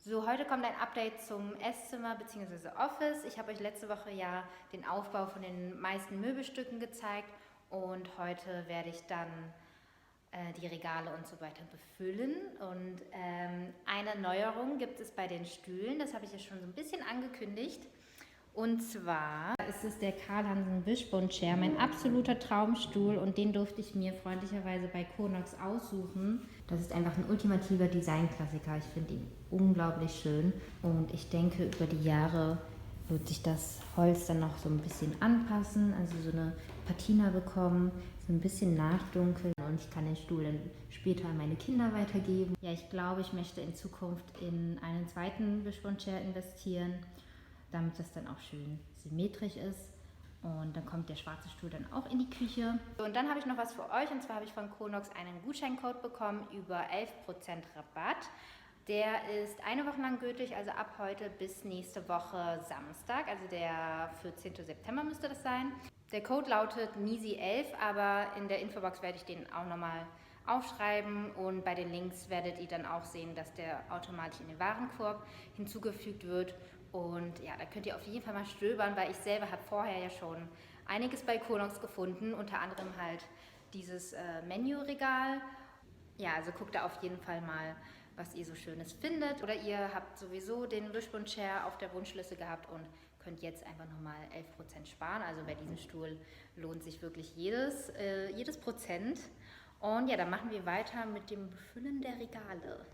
So, heute kommt ein Update zum Esszimmer bzw. Office. Ich habe euch letzte Woche ja den Aufbau von den meisten Möbelstücken gezeigt und heute werde ich dann die Regale und so weiter befüllen. Und eine Neuerung gibt es bei den Stühlen, das habe ich ja schon so ein bisschen angekündigt. Und zwar ist es der Karl Hansen Wishbone Chair, mein absoluter Traumstuhl, und den durfte ich mir freundlicherweise bei Konox aussuchen. Das ist einfach ein ultimativer Designklassiker. Ich finde ihn unglaublich schön und ich denke, über die Jahre wird sich das Holz dann noch so ein bisschen anpassen, also so eine Patina bekommen, so ein bisschen nachdunkeln, und ich kann den Stuhl dann später an meine Kinder weitergeben. Ja, ich glaube, ich möchte in Zukunft in einen zweiten Wishbone Chair investieren, damit das dann auch schön symmetrisch ist. Und dann kommt der schwarze Stuhl dann auch in die Küche. Und dann habe ich noch was für euch, und zwar habe ich von Konox einen Gutscheincode bekommen über 11% Rabatt. Der ist eine Woche lang gültig, also ab heute bis nächste Woche Samstag, also der 14. September müsste das sein. Der Code lautet NISI11, aber in der Infobox werde ich den auch nochmal aufschreiben, und bei den Links werdet ihr dann auch sehen, dass der automatisch in den Warenkorb hinzugefügt wird. Und ja, da könnt ihr auf jeden Fall mal stöbern, weil ich selber habe vorher ja schon einiges bei Konox gefunden, unter anderem halt dieses Menüregal. Ja, also guckt da auf jeden Fall mal, was ihr so Schönes findet. Oder ihr habt sowieso den Wishbone Chair auf der Wunschliste gehabt und könnt jetzt einfach nochmal 11% sparen. Also bei diesem Stuhl lohnt sich wirklich jedes Prozent. Und ja, dann machen wir weiter mit dem Befüllen der Regale.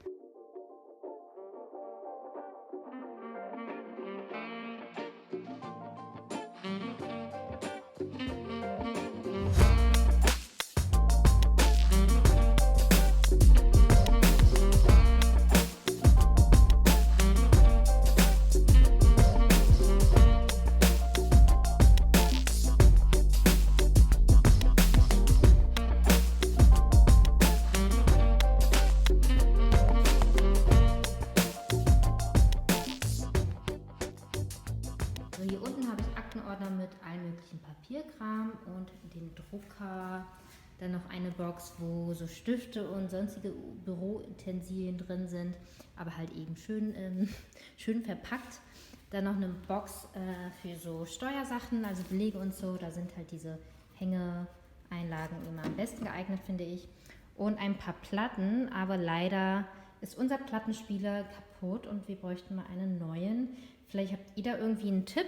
So, hier unten habe ich Aktenordner mit allen möglichen Papierkram und den Drucker. Dann noch eine Box, wo so Stifte und sonstige Büroutensilien drin sind, aber halt eben schön verpackt. Dann noch eine Box für so Steuersachen, also Belege und so. Da sind halt diese Hängeeinlagen immer am besten geeignet, finde ich. Und ein paar Platten, aber leider ist unser Plattenspieler kaputt und wir bräuchten mal einen neuen. Vielleicht habt ihr da irgendwie einen Tipp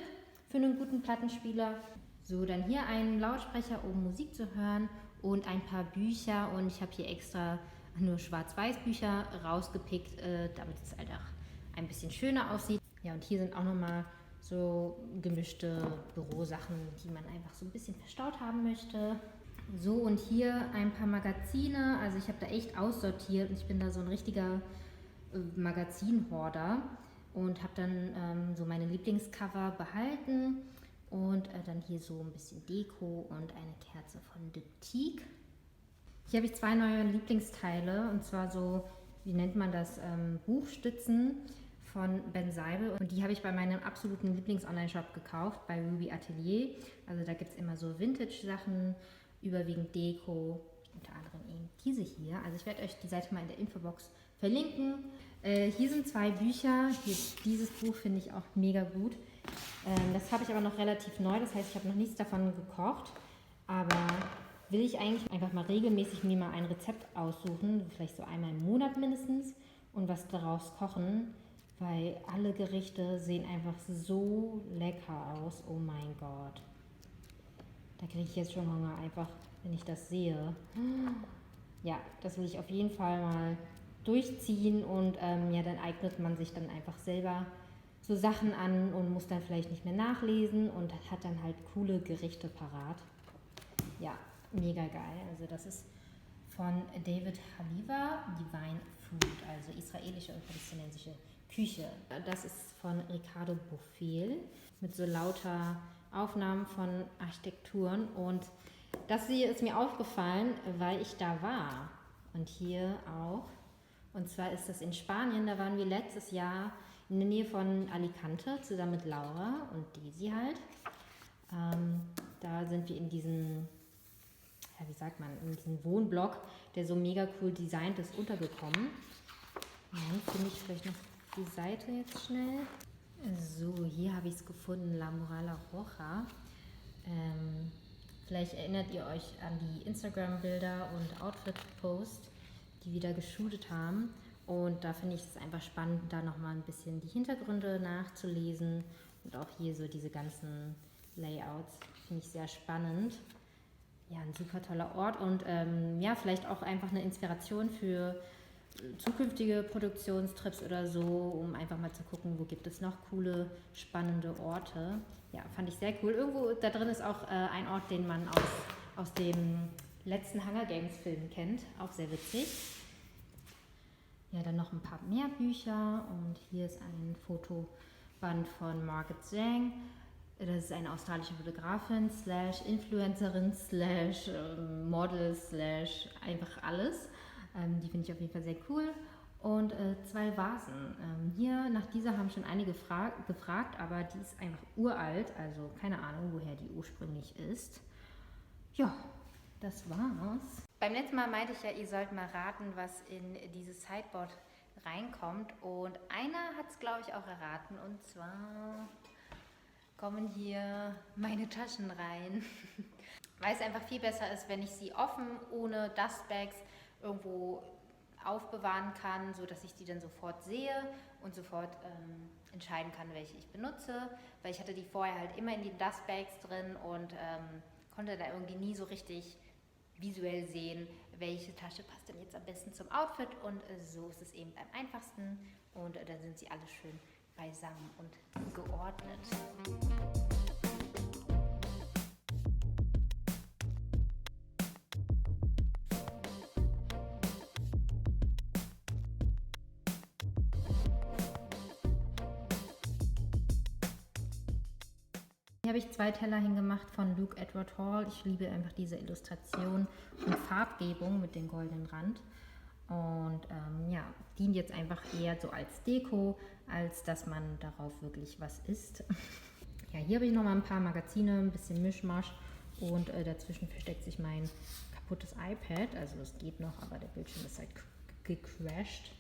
für einen guten Plattenspieler. So, dann hier ein Lautsprecher, um Musik zu hören, und ein paar Bücher. Und ich habe hier extra nur Schwarz-Weiß-Bücher rausgepickt, damit es halt auch ein bisschen schöner aussieht. Ja, und hier sind auch nochmal so gemischte Bürosachen, die man einfach so ein bisschen verstaut haben möchte. So, und hier ein paar Magazine. Also ich habe da echt aussortiert und ich bin da so ein richtiger Magazinhorder und habe dann so meine Lieblingscover behalten. Und dann hier so ein bisschen Deko und eine Kerze von Diptyque. Hier habe ich zwei neue Lieblingsteile, und zwar so, wie nennt man das, Buchstützen von Ben Seibel. Und die habe ich bei meinem absoluten Lieblings-Online-Shop gekauft, bei Ruby Atelier. Also da gibt es immer so Vintage-Sachen, überwiegend Deko, unter anderem eben diese hier. Also ich werde euch die Seite mal in der Infobox verlinken. Hier sind zwei Bücher. Hier, dieses Buch finde ich auch mega gut. Das habe ich aber noch relativ neu, das heißt, ich habe noch nichts davon gekocht. Aber will ich eigentlich einfach mal regelmäßig mir mal ein Rezept aussuchen, vielleicht so einmal im Monat mindestens, und was daraus kochen, weil alle Gerichte sehen einfach so lecker aus. Oh mein Gott. Da kriege ich jetzt schon Hunger, einfach wenn ich das sehe. Ja, das will ich auf jeden Fall mal durchziehen, und ja, dann eignet man sich dann einfach selber so Sachen an und muss dann vielleicht nicht mehr nachlesen und hat dann halt coole Gerichte parat. Ja, mega geil. Also das ist von David Haliva, Divine Food, also israelische und palästinensische Küche. Das ist von Ricardo Bofill mit so lauter Aufnahmen von Architekturen, und das hier ist mir aufgefallen, weil ich da war, und hier auch. Und zwar ist das in Spanien, da waren wir letztes Jahr in der Nähe von Alicante zusammen mit Laura und Daisy halt. Da sind wir in diesen, ja, wie sagt man, in diesen Wohnblock, der so mega cool designt ist, untergekommen. Dann finde ich vielleicht noch die Seite jetzt schnell. So, hier habe ich es gefunden, La Muralla Roja. Vielleicht erinnert ihr euch an die Instagram-Bilder und Outfit-Posts, die wir da geshootet haben. Und da finde ich es einfach spannend, da nochmal ein bisschen die Hintergründe nachzulesen. Und auch hier so diese ganzen Layouts finde ich sehr spannend. Ja, ein super toller Ort und ja, vielleicht auch einfach eine Inspiration für zukünftige Produktionstrips oder so, um einfach mal zu gucken, wo gibt es noch coole, spannende Orte. Ja, fand ich sehr cool. Irgendwo da drin ist auch ein Ort, den man aus dem letzten Hunger Games Film kennt. Auch sehr witzig. Ja, dann noch ein paar mehr Bücher und hier ist ein Fotoband von Margaret Zhang. Das ist eine australische Fotografin, Influencerin, Model, einfach alles. Die finde ich auf jeden Fall sehr cool. Und 2 Vasen. Hier, nach dieser haben schon einige gefragt, aber die ist einfach uralt, also keine Ahnung, woher die ursprünglich ist. Ja, das war's. Beim letzten Mal meinte ich ja, ihr sollt mal raten, was in dieses Sideboard reinkommt. Und einer hat es, glaube ich, auch erraten. Und zwar kommen hier meine Taschen rein. Weil es einfach viel besser ist, wenn ich sie offen, ohne Dustbags irgendwo aufbewahren kann, sodass ich die dann sofort sehe und sofort entscheiden kann, welche ich benutze. Weil ich hatte die vorher halt immer in den Dustbags drin und konnte da irgendwie nie so richtig visuell sehen, welche Tasche passt denn jetzt am besten zum Outfit. Und so ist es eben am einfachsten. Und dann sind sie alle schön beisammen und geordnet. Hier habe ich 2 Teller hingemacht von Luke Edward Hall. Ich liebe einfach diese Illustration und Farbgebung mit dem goldenen Rand. Und ja, dient jetzt einfach eher so als Deko, als dass man darauf wirklich was isst. Ja, hier habe ich nochmal ein paar Magazine, ein bisschen Mischmasch und dazwischen versteckt sich mein kaputtes iPad. Also es geht noch, aber der Bildschirm ist halt gecrashed.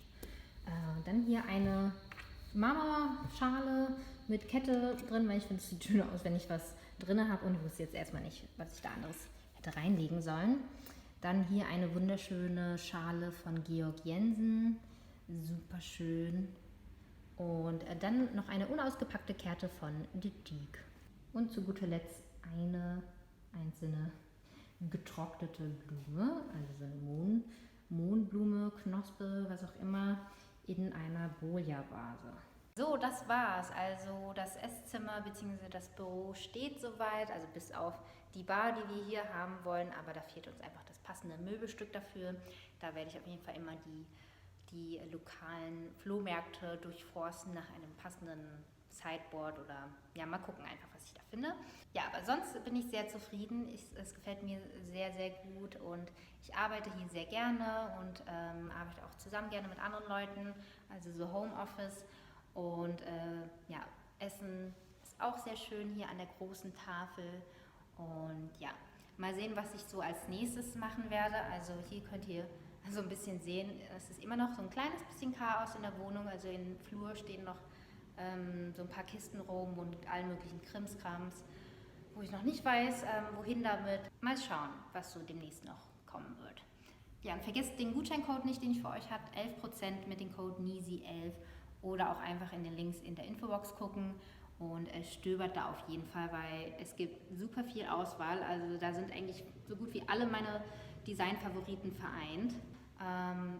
Dann hier eine Marmorschale mit Kette drin, weil ich finde, es sieht schöner aus, wenn ich was drin habe und ich wusste jetzt erstmal nicht, was ich da anderes hätte reinlegen sollen. Dann hier eine wunderschöne Schale von Georg Jensen, super schön. Und dann noch eine unausgepackte Kette von The Teak. Und zu guter Letzt eine einzelne getrocknete Blume, also so eine Mohnblume, Knospe, was auch immer, in einer Boja-Vase. So, das war's. Also das Esszimmer bzw. das Büro steht soweit, also bis auf die Bar, die wir hier haben wollen, aber da fehlt uns einfach das passende Möbelstück dafür. Da werde ich auf jeden Fall immer die lokalen Flohmärkte durchforsten nach einem passenden Sideboard oder ja, mal gucken einfach, was ich da finde. Ja, aber sonst bin ich sehr zufrieden. Es gefällt mir sehr, sehr gut und ich arbeite hier sehr gerne und arbeite auch zusammen gerne mit anderen Leuten, also so Homeoffice. Und ja, Essen ist auch sehr schön hier an der großen Tafel. Und ja, mal sehen, was ich so als nächstes machen werde. Also hier könnt ihr so ein bisschen sehen, es ist immer noch so ein kleines bisschen Chaos in der Wohnung. Also im Flur stehen noch so ein paar Kisten rum und allen möglichen Krimskrams, wo ich noch nicht weiß, wohin damit. Mal schauen, was so demnächst noch kommen wird. Ja, und vergesst den Gutscheincode nicht, den ich für euch habe, 11% mit dem Code NISI11 oder auch einfach in den Links in der Infobox gucken und stöbert da auf jeden Fall, weil es gibt super viel Auswahl. Also da sind eigentlich so gut wie alle meine Designfavoriten vereint.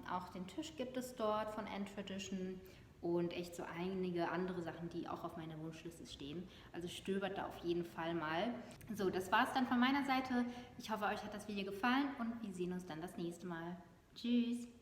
Auch den Tisch gibt es dort von N-Tradition und echt so einige andere Sachen, die auch auf meiner Wunschliste stehen. Also stöbert da auf jeden Fall mal. So, das war's dann von meiner Seite. Ich hoffe, euch hat das Video gefallen und wir sehen uns dann das nächste Mal. Tschüss!